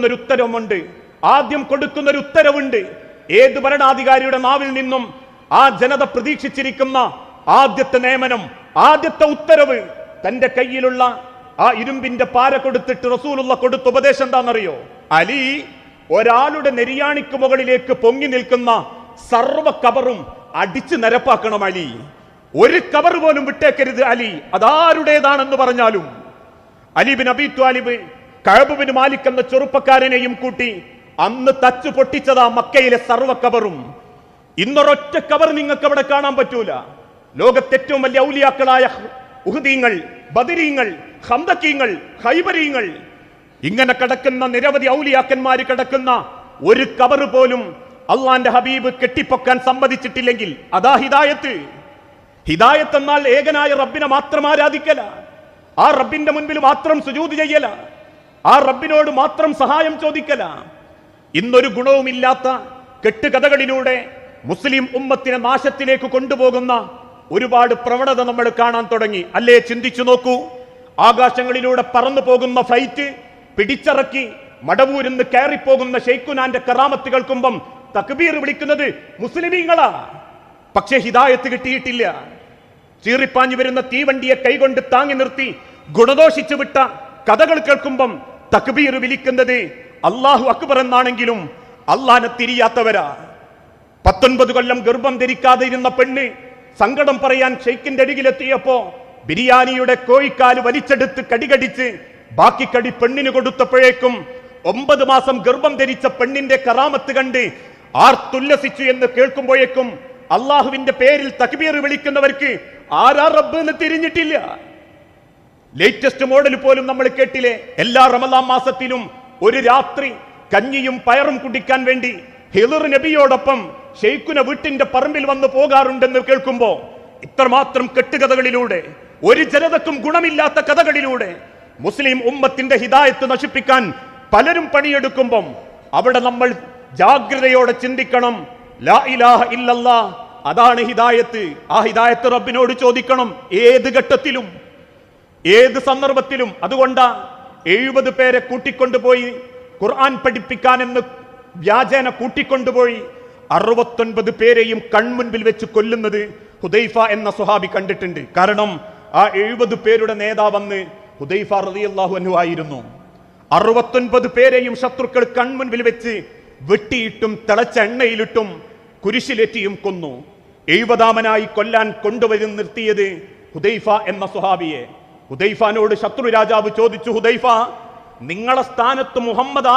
ഒരു ഉത്തരവുമുണ്ട്. ആദ്യം കൊടുക്കുന്നൊരു ഉത്തരവുണ്ട്. ഏത് ഭരണാധികാരിയുടെ നാവിൽ നിന്നും ആ ജനത പ്രതീക്ഷിച്ചിരിക്കുന്ന ആദ്യത്തെ നിയമനം, ആദ്യത്തെ ഉത്തരവ്, തന്റെ കയ്യിലുള്ള ആ ഇരുമ്പിന്റെ പാര കൊടുത്തിട്ട് റസൂലുള്ള കൊടുത്ത ഉപദേശം എന്താണെന്നറിയോ? അലി, ഒരാളുടെ നെരിയാണിക്ക് മുകളിലേക്ക് പൊങ്ങി നിൽക്കുന്ന സർവ്വ കബറും അടിച്ചു നിരപ്പാക്കണം അലി. ഒരു കബർ പോലും വിട്ടേക്കരുത് അലി, അതാരുടേതാണെന്ന് പറഞ്ഞാലും. Ali bin Abi Talib Kaab bin Malik എന്ന ചെറുപ്പക്കാരനെയും കൂട്ടി അന്ന് തച്ചു പൊട്ടിച്ചതാ മക്കയിലെ സർവ്വ കബറും. ഇന്നൊരൊറ്റ കബർ നിങ്ങൾക്ക് അവിടെ കാണാൻ പറ്റൂല. ലോകത്തെ ഏറ്റവും വലിയ ഔലിയാക്കളായ ഉഹദീങ്ങൾ, ബദരീങ്ങൾ, ഖന്ദഖീങ്ങൾ, ഖൈബരീങ്ങൾ, ഇങ്ങനെ കിടക്കുന്ന നിരവധി ഔലിയാക്കന്മാര് കിടക്കുന്ന ഒരു കബർ പോലും അള്ളാന്റെ ഹബീബ് കെട്ടിപ്പൊക്കാൻ സമ്മതിച്ചിട്ടില്ലെങ്കിൽ അതാ ഹിദായത്ത്. ഹിദായത്ത് എന്നാൽ ഏകനായ റബ്ബിനെ മാത്രം ആരാധിക്കല, ആ റബ്ബിന്റെ മുൻപിൽ മാത്രം സുജൂദ് ചെയ്യല, ആ റബ്ബിനോട് മാത്രം സഹായം ചോദിക്കല. ഇന്നൊരു ഗുണവുമില്ലാത്ത കെട്ടുകഥകളിലൂടെ മുസ്ലിം ഉമ്മത്തിനെ നാശത്തിലേക്ക് കൊണ്ടുപോകുന്ന ഒരുപാട് പ്രവണത നമ്മൾ കാണാൻ തുടങ്ങി. അല്ലേ? ചിന്തിച്ചു നോക്കൂ. ആകാശങ്ങളിലൂടെ പറന്നു പോകുന്ന ഫ്ലൈറ്റ് പിടിച്ചിറക്കി മടവൂരിന്ന് കയറിപ്പോകുന്ന ഷെയ്ഖുനാന്റെ കറാമത്ത് കേൾക്കുമ്പം തക്ബീർ വിളിക്കുന്നത് മുസ്ലിമീങ്ങളാ. പക്ഷേ ഹിദായത്ത് കിട്ടിയിട്ടില്ല. ചീറിപ്പാഞ്ഞു വരുന്ന തീവണ്ടിയെ കൈകൊണ്ട് താങ്ങി നിർത്തി ഗുണദോഷിച്ചു വിട്ട കഥകൾ കേൾക്കുമ്പം തക്ബീർ വിളിക്കുന്നത് അല്ലാഹു അക്ബർ എന്നാണെങ്കിലും അള്ളാനെ തിരിയാത്തവരാ. 19 കൊല്ലം ഗർഭം ധരിക്കാതെ ഇരുന്ന പെണ്ണ് സങ്കടം പറയാൻ ഷെയ്ഖിന്റെ അരികിലെത്തിയപ്പോ ബിരിയാണിയുടെ കോഴിക്കാല് വലിച്ചെടുത്ത് കടികടിച്ച് ബാക്കി കടി പെണ്ണിന് കൊടുത്തപ്പോഴേക്കും 9 മാസം ഗർഭം ധരിച്ച പെണ്ണിന്റെ കറാമത്ത് കണ്ട് ആർത്തുല്ലസിച്ചു എന്ന് കേൾക്കുമ്പോഴേക്കും അള്ളാഹുവിന്റെ പേരിൽ തക്ബീർ വിളിക്കുന്നവർക്ക് ആരാ റബ്ബ് എന്ന് തിരിഞ്ഞിട്ടില്ല. ലേറ്റസ്റ്റ് മോഡൽ പോലും നമ്മൾ കേട്ടില്ലേ? എല്ലാ റമദാൻ മാസത്തിലും ഒരു രാത്രി കഞ്ഞിയും പയറും കുടിക്കാൻ വേണ്ടി ഹിളർ നബിയോടൊപ്പം ഷെയ്ഖുന വീട്ടിന്റെ പറമ്പിൽ വന്ന് പോകാറുണ്ടെന്ന് കേൾക്കുമ്പോ ഇത്രമാത്രം കെട്ടുകഥകളിലൂടെ, ഒരു ജനതക്കും ഗുണമില്ലാത്ത കഥകളിലൂടെ മുസ്ലിം ഉമ്മത്തിന്റെ ഹിദായത്ത് നശിപ്പിക്കാൻ പലരും പണിയെടുക്കുമ്പം അവിടെ നമ്മൾ ജാഗ്രതയോടെ ചിന്തിക്കണം. ലാ ഇലാഹ ഇല്ലല്ലാഹ്, അതാണ് ഹിദായത്ത്. ആ ഹിദായത്ത് റബ്ബിനോട് ചോദിക്കണം, ഏത് ഘട്ടത്തിലും, ഏത് സന്ദർഭത്തിലും. അതുകൊണ്ടാ 70 പേരെ കൂട്ടിക്കൊണ്ടുപോയി ഖുർആൻ പഠിപ്പിക്കാനെന്ന് വ്യാജേന കൂട്ടിക്കൊണ്ടുപോയി 69 പേരെയും കൺമുൻപിൽ വെച്ച് കൊല്ലുന്നത് ഹുദൈഫ എന്ന സ്വഹാബി കണ്ടിട്ടുണ്ട്. കാരണം ആ 70 പേരുടെ നേതാവെന്ന് ഹുദൈഫ റളിയല്ലാഹു അൻഹു ആയിരുന്നു. 69 പേരെയും ശത്രുക്കൾ കൺമുൻപിൽ വെച്ച് വെട്ടിയിട്ടും തിളച്ച എണ്ണയിലിട്ടും കുരിശിലേറ്റിയും കൊന്നു. 70ാമനായി കൊല്ലാൻ കൊണ്ടുവരും നിർത്തിയത് ഹുദൈഫ എന്ന സ്വഹാബിയെ. ഹുദൈഫാനോട് ശത്രു രാജാവ് ചോദിച്ചു, ഹുദൈഫ, നിങ്ങളെ സ്ഥാനത്ത് മുഹമ്മദ്